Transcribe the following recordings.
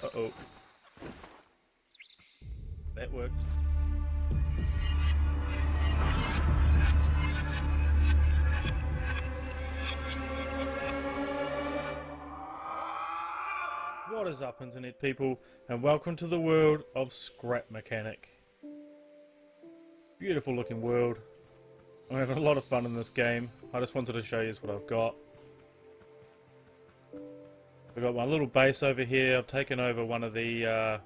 Uh-oh. That worked. What is up, internet people, and welcome to the world of Scrap Mechanic. Beautiful looking world. I'm having a lot of fun in this game. I just wanted to show you what I've got. I've got my little base over here. I've taken over one of the,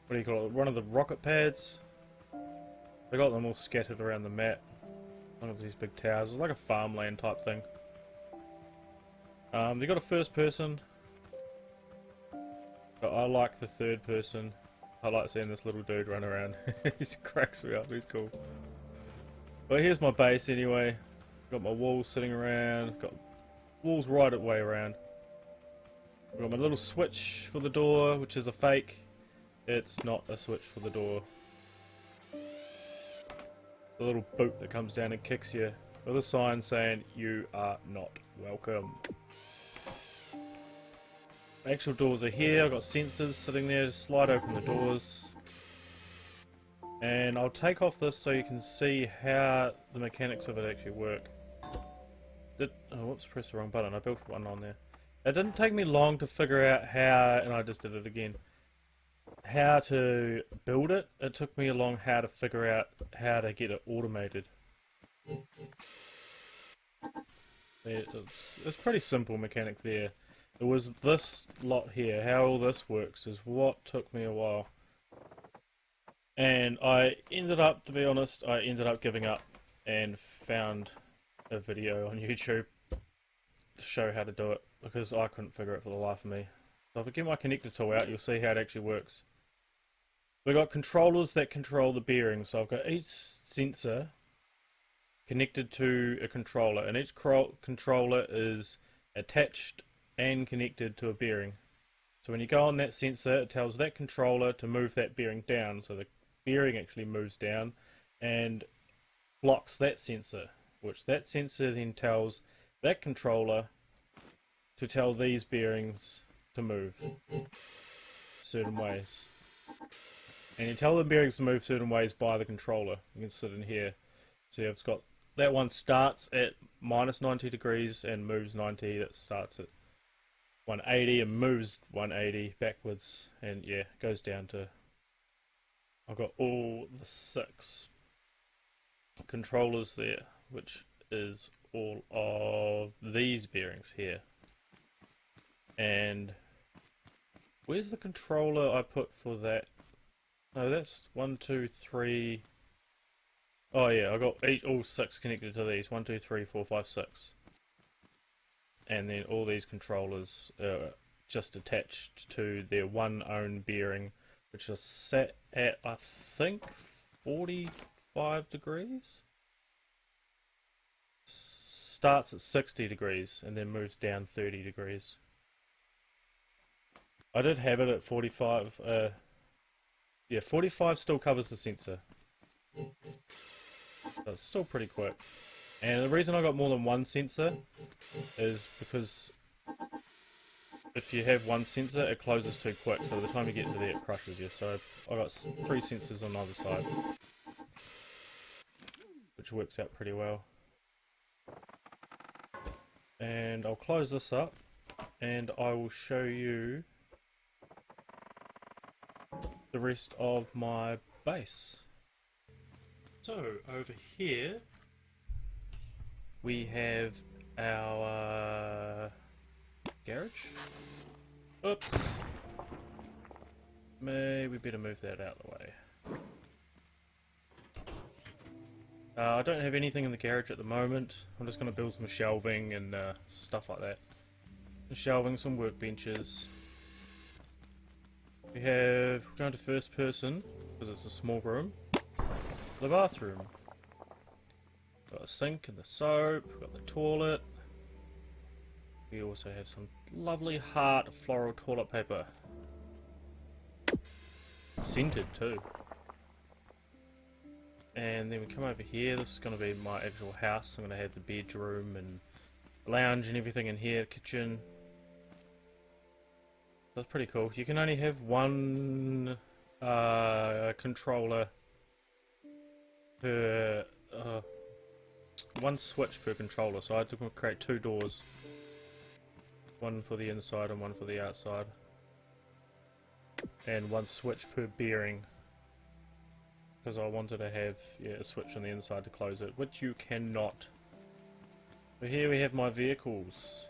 what do you call it, one of the rocket pads. I got them all scattered around the map. Look at these big towers. It's like a farmland type thing. They got a first person. But I like the third person. I like seeing this little dude run around. He cracks me up, he's cool. But here's my base anyway. Got my walls sitting around. Got walls right the way around. Got my little switch for the door, which is a fake. It's not a switch for the door. The little boot that comes down and kicks you with a sign saying you are not welcome. Actual doors are here. I've got sensors sitting there to slide open the doors. And I'll take off this so you can see how the mechanics of it actually work. Oh, whoops, pressed the wrong button. I built one on there. It didn't take me long to figure out how, and I just did it again, how to build it. It took me along how to figure out how to get it automated. It's pretty simple mechanic there. It was this lot here, how all this works is what took me a while. And I ended up, to be honest, I ended up giving up and found a video on YouTube to show how to do it because I couldn't figure it for the life of me. So if I get my connector tool out, you'll see how it actually works. We've got controllers that control the bearings, so I've got each sensor connected to a controller, and each controller is attached and connected to a bearing. So when you go on that sensor, it tells that controller to move that bearing down, so the bearing actually moves down and blocks that sensor, which that sensor then tells that controller to tell these bearings to move certain ways. And you tell the bearings to move certain ways by the controller. You can sit in here. So it's got that one starts at minus 90 degrees and moves 90. That starts at 180 and moves 180 backwards, and yeah, goes down to, I've got all the 6 controllers there, which is all of these bearings here. And where's the controller I put for that? No, that's 1, 2, 3. Oh yeah, I got all 6 connected to these. 1, 2, 3, 4, 5, 6. And then all these controllers are just attached to their one own bearing, which is set at, I think, 45 degrees? Starts at 60 degrees and then moves down 30 degrees. I did have it at 45. Yeah, 45 still covers the sensor. So it's still pretty quick. And the reason I got more than one sensor is because if you have one sensor, it closes too quick, so by the time you get to there, it crushes you. So I got 3 sensors on either side, which works out pretty well. And I'll close this up, and I will show you the rest of my base. So over here we have our garage. Oops. Maybe better move that out of the way. I don't have anything in the garage at the moment. I'm just going to build some shelving and stuff like that. Some shelving, some workbenches. We're going to first person, because it's a small room. The bathroom. Got a sink and the soap, got the toilet. We also have some lovely heart floral toilet paper. Scented too. And then we come over here. This is going to be my actual house. I'm going to have the bedroom and lounge and everything in here, kitchen. That's pretty cool. You can only have one controller per one switch per controller, so I had to create two doors, one for the inside and one for the outside, and one switch per bearing, because I wanted to have a switch on the inside to close it, which you cannot. But here we have my vehicles.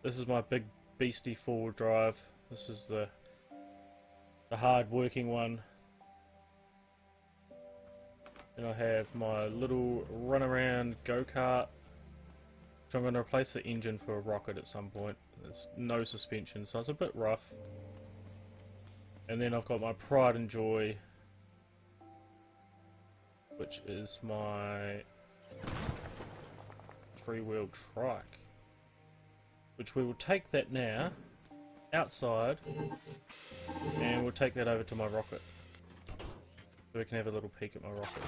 This is my big beastie four-wheel drive. This is the hard working one. And I have my little runaround go-kart, which I'm going to replace the engine for a rocket at some point. There's no suspension, so it's a bit rough. And then I've got my pride and joy, which is my three-wheel trike, which we will take that now outside, and we'll take that over to my rocket, so we can have a little peek at my rocket.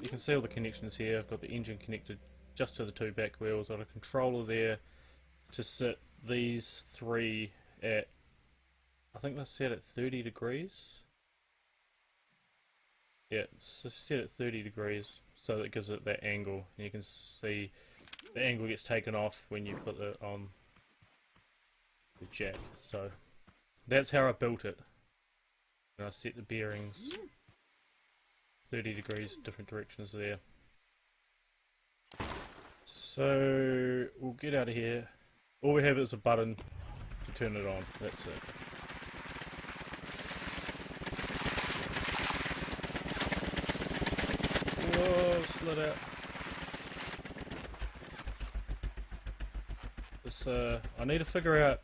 You can see all the connections here. I've got the engine connected just to the two back wheels. I've got a controller there to sit these three at, I think they're set at 30 degrees. Yeah, it's set at 30 degrees, so that it gives it that angle. And you can see the angle gets taken off when you put it on the jack. So that's how I built it. And I set the bearings 30 degrees different directions there. So we'll get out of here. All we have is a button to turn it on. That's it. Whoa, slid out. This, I need to figure out.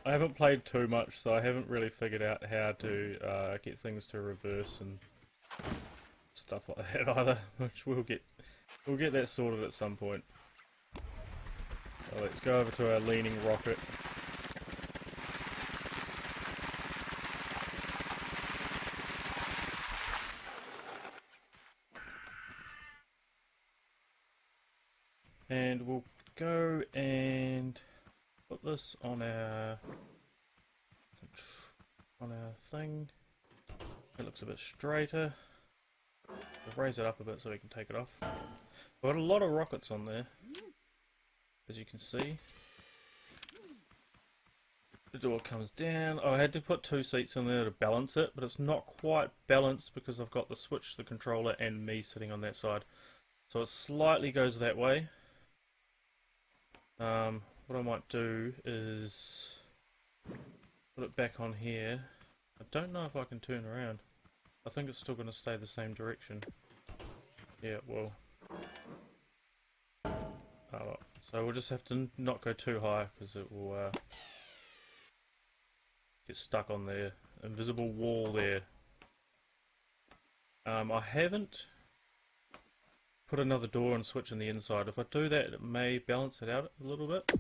I haven't played too much, so I haven't really figured out how to get things to reverse and stuff like that either. Which we'll get that sorted at some point. So let's go over to our leaning rocket. And we'll go and put this on our thing. It looks a bit straighter. We'll raise it up a bit so we can take it off. I've got a lot of rockets on there, as you can see. The door comes down. I had to put two seats in there to balance it, but it's not quite balanced because I've got the switch, the controller, and me sitting on that side. So it slightly goes that way. What I might do is put it back on here. I don't know if I can turn around. I think it's still going to stay the same direction. Yeah, well. Oh, so we'll just have to not go too high because it will get stuck on the invisible wall there. I haven't put another door and switch on the inside. If I do that, it may balance it out a little bit.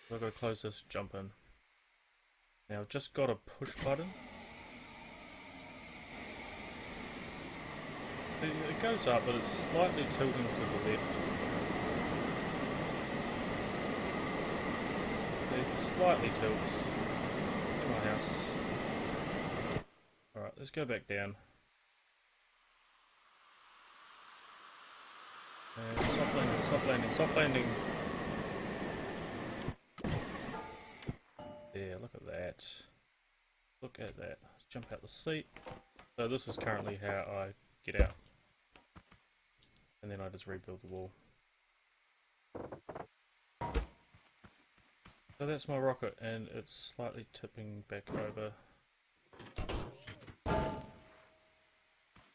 So I've got to close this, jump in. Now I've just got a push button. It goes up, but it's slightly tilting to the left. It slightly tilts. In my house. Alright, let's go back down. And soft landing, soft landing, soft landing. Yeah, look at that. Look at that. Let's jump out the seat. So this is currently how I get out. And then I just rebuild the wall. So that's my rocket, and it's slightly tipping back over.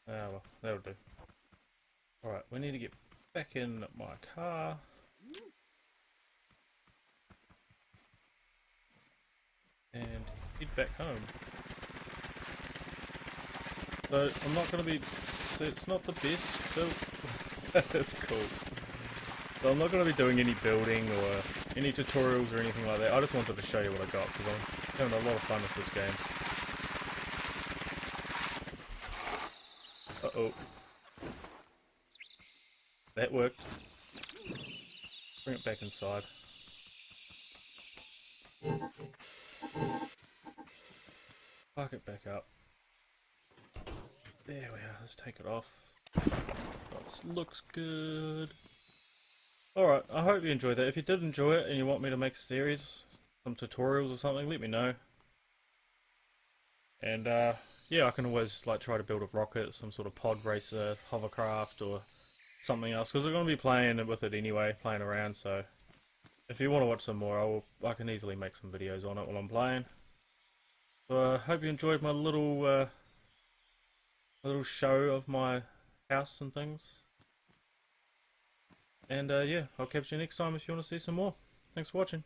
Ah well, that'll do. Alright, we need to get back in my car. And head back home. So I'm not going to be... So it's not the best build. That's cool. So I'm not going to be doing any building or any tutorials or anything like that. I just wanted to show you what I got because I'm having a lot of fun with this game. Uh-oh. That worked. Bring it back inside. Park it back up. There we are, let's take it off. This looks good. Alright, I hope you enjoyed that. If you did enjoy it and you want me to make a series, some tutorials or something, let me know. And yeah, I can always like try to build a rocket, some sort of pod racer, hovercraft, or something else, because I'm going to be playing with it anyway, playing around, so if you want to watch some more, I can easily make some videos on it while I'm playing. So I hope you enjoyed my little show of my house and things. And yeah, I'll catch you next time if you want to see some more. Thanks for watching.